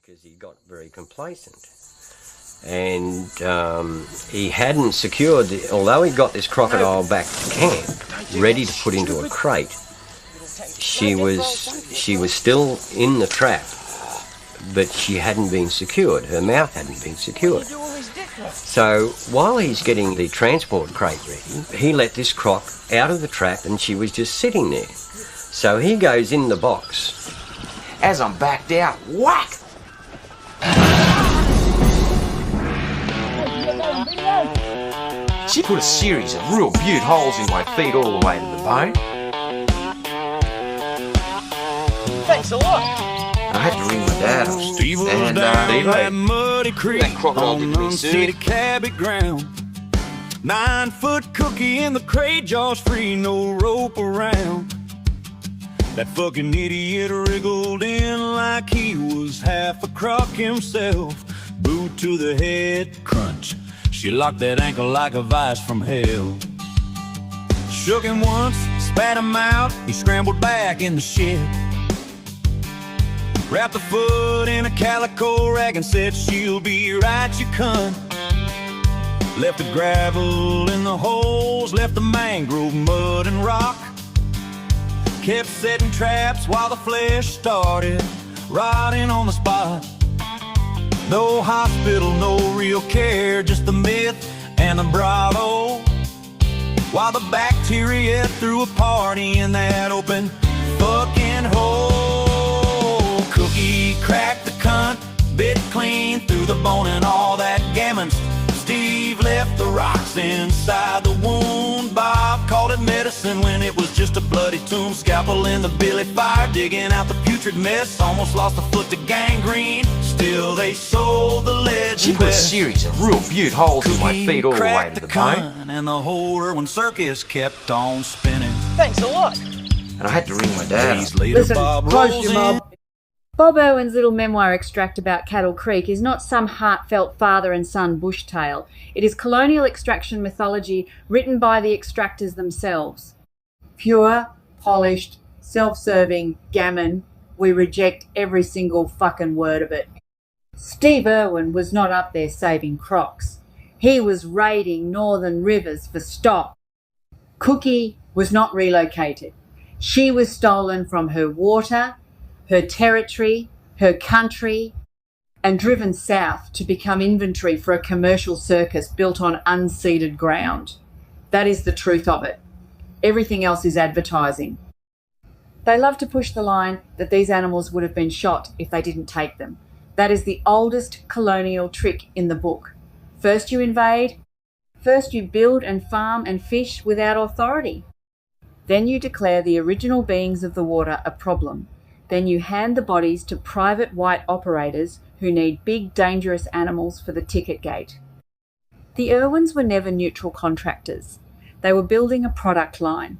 because he got very complacent. And he hadn't secured, although he got this crocodile back to camp, ready to put into a crate, she was still in the trap, but she hadn't been secured. Her mouth hadn't been secured. So while he's getting the transport crate ready, he let this croc out of the trap and she was just sitting there. So he goes in the box. As I'm backed out, whack! She put a series of real beaut holes in my feet all the way to the bone. Thanks a lot. I had to ring my dad up. Steve was down that muddy creek on unsecured cabby ground. 9-foot cookie in the crate, jaws free, no rope around. That fucking idiot wriggled in like he was half a croc himself. Boot to the head, crunch. She locked that ankle like a vice from hell. Shook him once, spat him out. He scrambled back in the shed. Wrapped the foot in a calico rag and said, "She'll be right, you cunt." Left the gravel in the holes, left the mangrove mud and rock. Kept setting traps while the flesh started rotting on the spot. No hospital, no real care, just the myth and the bravo. While the bacteria threw a party in that open fucking hole. Cookie cracked the cunt, bit clean through the bone and all that gammon. Steve left the rocks inside the wound. Bob called it medicine when it was just a bloody tomb. Scalpel in the billy fire, digging out the putrid mess. Almost lost a foot to gangrene. Still they sold the legend. She put a series of real beaut holes in my feet all the way to the bone. And the whole Irwin Circus kept on spinning. Thanks a lot. And I had to ring my dad up. Later, Bob rolls in. Bob Irwin's little memoir extract about Cattle Creek is not some heartfelt father and son bush tale. It is colonial extraction mythology written by the extractors themselves. Pure, polished, self-serving gammon. We reject every single fucking word of it. Steve Irwin was not up there saving crocs. He was raiding northern rivers for stock. Cookie was not relocated. She was stolen from her water, her territory, her country, and driven south to become inventory for a commercial circus built on unceded ground. That is the truth of it. Everything else is advertising. They love to push the line that these animals would have been shot if they didn't take them. That is the oldest colonial trick in the book. First you invade, first you build and farm and fish without authority. Then you declare the original beings of the water a problem. Then you hand the bodies to private white operators who need big, dangerous animals for the ticket gate. The Irwins were never neutral contractors. They were building a product line.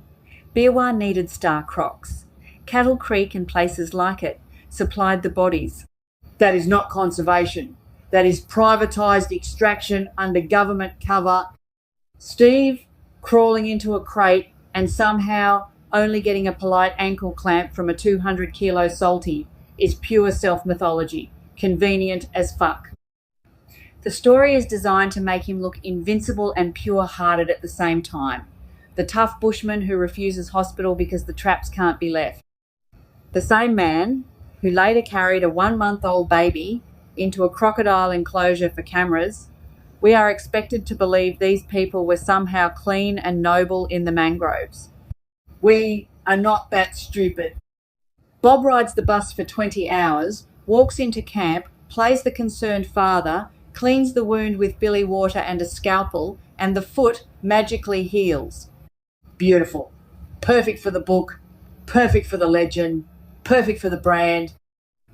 Beerwah needed star crocs. Cattle Creek and places like it supplied the bodies. That is not conservation. That is privatised extraction under government cover. Steve crawling into a crate and somehow only getting a polite ankle clamp from a 200-kilo salty is pure self-mythology, convenient as fuck. The story is designed to make him look invincible and pure-hearted at the same time. The tough bushman who refuses hospital because the traps can't be left. The same man who later carried a 1-month-old baby into a crocodile enclosure for cameras. We are expected to believe these people were somehow clean and noble in the mangroves. We are not that stupid. Bob rides the bus for 20 hours, walks into camp, plays the concerned father, cleans the wound with billy water and a scalpel, and the foot magically heals. Beautiful. Perfect for the book, perfect for the legend, perfect for the brand.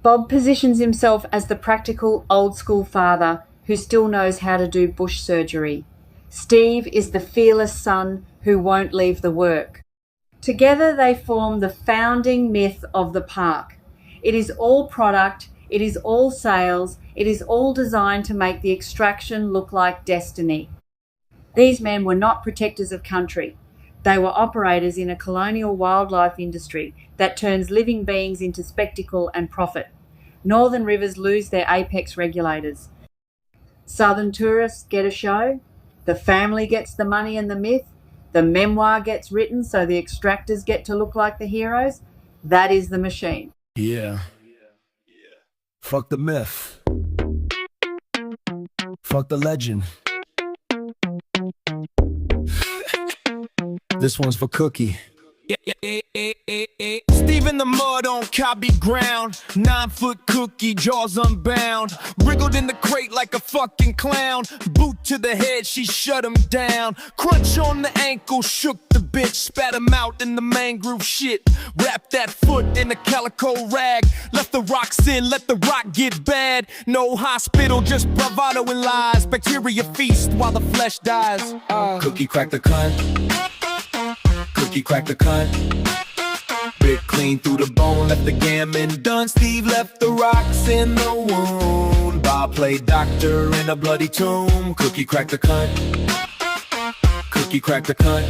Bob positions himself as the practical, old-school father who still knows how to do bush surgery. Steve is the fearless son who won't leave the work. Together they form the founding myth of the park. It is all product, it is all sales, it is all designed to make the extraction look like destiny. These men were not protectors of country. They were operators in a colonial wildlife industry that turns living beings into spectacle and profit. Northern rivers lose their apex regulators. Southern tourists get a show. The family gets the money and the myth. The memoir gets written so the extractors get to look like the heroes. That is the machine. Yeah. Fuck the myth. Fuck the legend. This one's for Cookie. Steve in the mud on cobby ground, 9-foot cookie, jaws unbound, wriggled in the crate like a fucking clown. Boot to the head, she shut him down. Crunch on the ankle, shook the bitch, spat him out in the mangrove shit. Wrapped that foot in a calico rag, left the rocks in, let the rock get bad. No hospital, just bravado and lies. Bacteria feast while the flesh dies. Cookie cracked the cunt. Cookie cracked the cunt. Bit clean through the bone, left the gammon done. Steve left the rocks in the wound. Bob played doctor in a bloody tomb. Cookie cracked the cunt. Cookie cracked the cunt.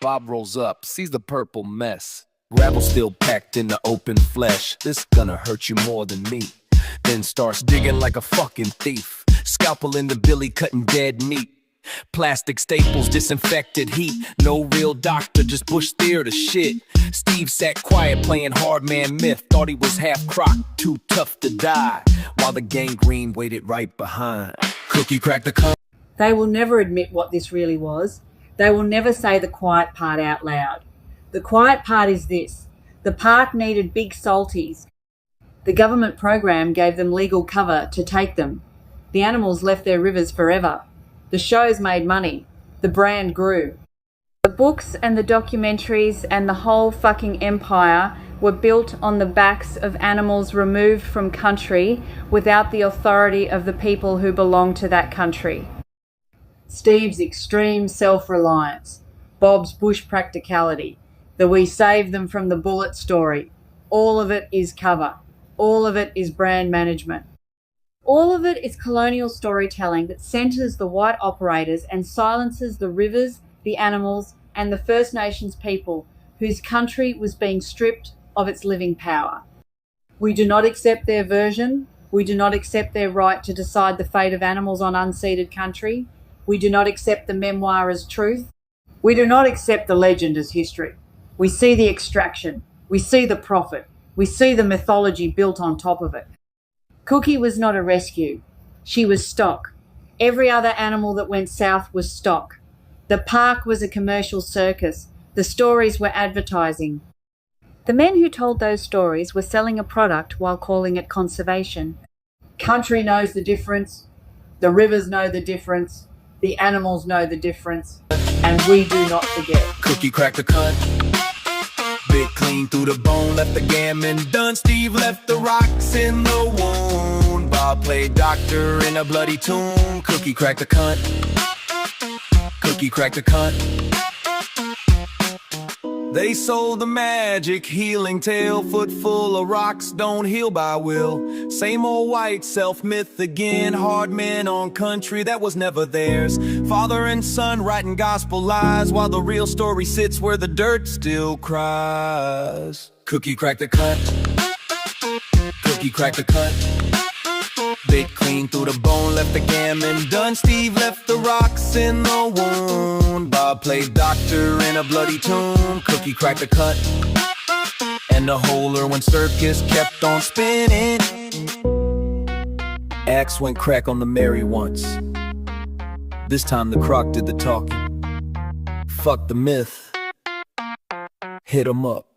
Bob rolls up, sees the purple mess. Gravel still packed in the open flesh. This gonna hurt you more than me. Then starts digging like a fucking thief. Scalpel in the billy, cutting dead meat. Plastic staples, disinfected heat. No real doctor, just bush theater shit. Steve sat quiet playing hard man myth. Thought he was half Croc, too tough to die, while the gangrene waited right behind. Cookie cracked the cunt. They will never admit what this really was. They will never say the quiet part out loud. The quiet part is this. The park needed big salties. The government program gave them legal cover to take them. The animals left their rivers forever. The shows made money. The brand grew. The books and the documentaries and the whole fucking empire were built on the backs of animals removed from country without the authority of the people who belong to that country. Steve's extreme self-reliance, Bob's bush practicality, the we saved them from the bullet story. All of it is cover. All of it is brand management. All of it is colonial storytelling that centres the white operators and silences the rivers, the animals, and the First Nations people whose country was being stripped of its living power. We do not accept their version. We do not accept their right to decide the fate of animals on unceded country. We do not accept the memoir as truth. We do not accept the legend as history. We see the extraction. We see the profit. We see the mythology built on top of it. Cookie was not a rescue. She was stock. Every other animal that went south was stock. The park was a commercial circus. The stories were advertising. The men who told those stories were selling a product while calling it conservation. Country knows the difference. The rivers know the difference. The animals know the difference. And we do not forget. Cookie cracked the cunt. Bit clean through the bone, left the gammon done. Steve left the rocks in the wound. Bob played doctor in a bloody tomb. Cookie cracked the cunt. Cookie cracked the cunt. They sold the magic healing tale. Foot full of rocks don't heal by will. Same old white self-myth again. Hard men on country that was never theirs. Father and son writing gospel lies, while the real story sits where the dirt still cries. Cookie cracked the cunt. Cookie cracked the cunt. Bit clean through the bone, left the gammon done. Steve left the rocks in the wound. Bob played doctor in a bloody tomb. Cookie cracked the cut. And the whole Irwin Circus kept on spinning. Axe went crack on the Mary once. This time the Croc did the talking. Fuck the myth. Hit 'em up.